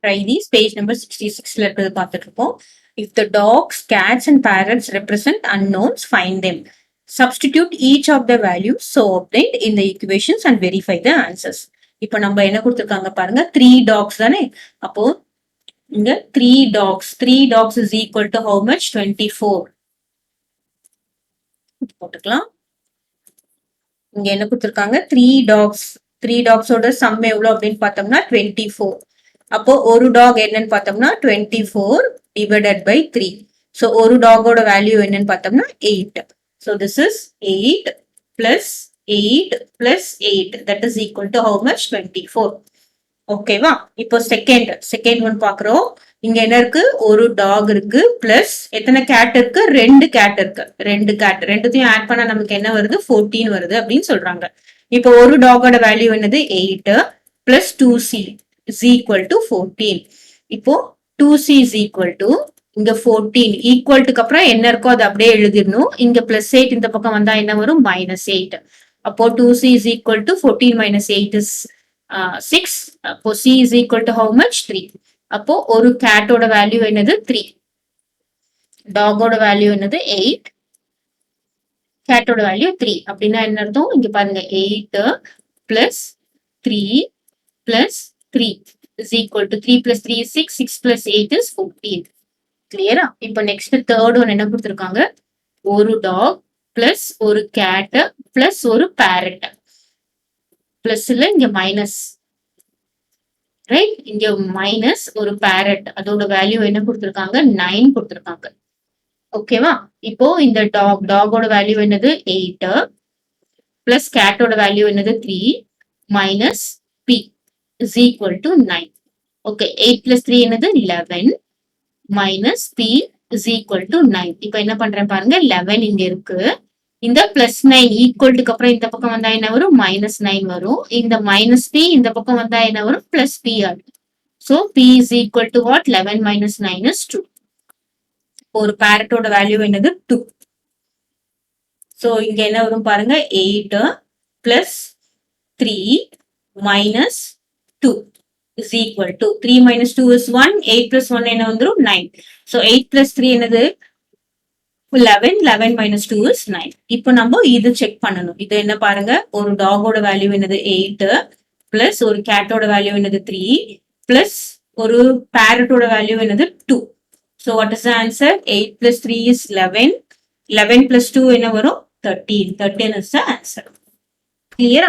Try these. Page number 66ல இருக்கிறது பார்த்துட்டு இருக்கோம். If the dogs, cats and parrots represent unknowns, find them. Substitute each of the values so obtained in the equations and verify the answers. இப்போ நம்ம என்ன கொடுத்திருக்காங்க பாருங்க, 3 dogs தானே. அப்போ இங்க 3 dogs is equal to how much? 24. போட்டுக்கலாம். இங்க என்ன கொடுத்திருக்காங்க, 3 dogsோட சம் எவ்வளவு அப்படின்னு பார்த்தோம்னா 24. அப்போ ஒரு டாக் என்னன்னு பார்த்தோம்னா 24 divided by 3. So ஒரு டாகோட வேல்யூ என்னன்னு பார்த்தோம்னா 8. So this is 8 plus 8 plus 8. That is equal to how much? 24. ஓகேவா? இப்போ செகண்ட் ஒன் பாக்குறோம். இங்க என்ன இருக்கு? ஒரு டாக் இருக்கு பிளஸ் எத்தனை கேட் இருக்கு? 2 கேட் இருக்கு. 2 கேட், ரெண்டுத்தையும் ஆட் பண்ணா நமக்கு என்ன வருது? 14 வருது அப்படின்னு சொல்றாங்க. இப்போ ஒரு டாகோட வேல்யூ என்னது? 8 plus 2c is equal to 14. இப்போ 2c is equal to இங்க 14 ஈக்குவல் டுக்கு அப்புறம் என்ன இருக்கோ அது அப்படியே எழுதிடணும். இங்க பிளஸ் 8 இந்த பக்கம் வந்தா என்ன வரும்? -8. அப்போ 2c is equal to 14 minus 8 is 6. அப்போ c is equal to how much? 3. அப்போ ஒரு கேட்டோட வேல்யூ என்னது? 3. டாகோட வேல்யூ என்னது? 8. கேட்டோட வேல்யூ 3. அப்படின்னா என்ன அர்த்தம்? இங்க பாருங்க, 8 plus 3 plus 3 is equal to 3 plus 3 is 6. 6 plus 8 is 14. கிளியரா? இப்போ நெக்ஸ்ட் தேர்ட் ஒன் என்ன கொடுத்திருக்காங்க? ஒரு டாக் பிளஸ் ஒரு கேட் பிளஸ் ஒரு பேரட். பிளஸ்ல இங்க மைனஸ், ரைட்? இங்க மைனஸ் ஒரு பேரட், அதோட வேல்யூ என்ன கொடுத்திருக்காங்க? 9 கொடுத்திருக்காங்க. ஓகேவா? இப்போ இந்த டாகோட வேல்யூ என்னது? 8 பிளஸ் கேட்டோட வேல்யூ என்னது? 3 minus p is equal to 9. Okay, 8 plus 3 என்னது? 11 minus p is equal to 9. இப்போ என்ன பண்றேன் பாருங்க, 11 இங்க இருக்கு. இந்த பிளஸ் 9 ஈக்குவல் டுக்கு அப்புறம் இந்த பக்கம் வந்தா என்ன வரும்? -9 வரும். இந்த மைனஸ் p இந்த பக்கம் வந்தா என்ன வரும்? பிளஸ் p ஆகும். So p is equal to what? 11 minus 9 is 2. ஒரு பேரட்டோட வேல்யூ என்னது? 2. So இங்க என்ன வரும் பாருங்க, 8 plus 3 minus 2 is equal to 3 minus 2 is 1. 8 plus 1 என்ன வந்துரும்? 9. So 8 plus 3 என்னது? 11. 11 minus 2 is 9. இப்போ நம்ம இது செக் பண்ணணும். இது என்ன பாருங்க, ஒரு டாகோட வேல்யூ என்னது? 8 plus ஒரு கேட்டோட வேல்யூ என்னது? 3 plus ஒரு பேரட்டோட வேல்யூ என்னது? 2. So what is the answer? 8 plus 3 is 11. 11 plus 2 என்ன வரும்? 13. 13 is the answer. Clear?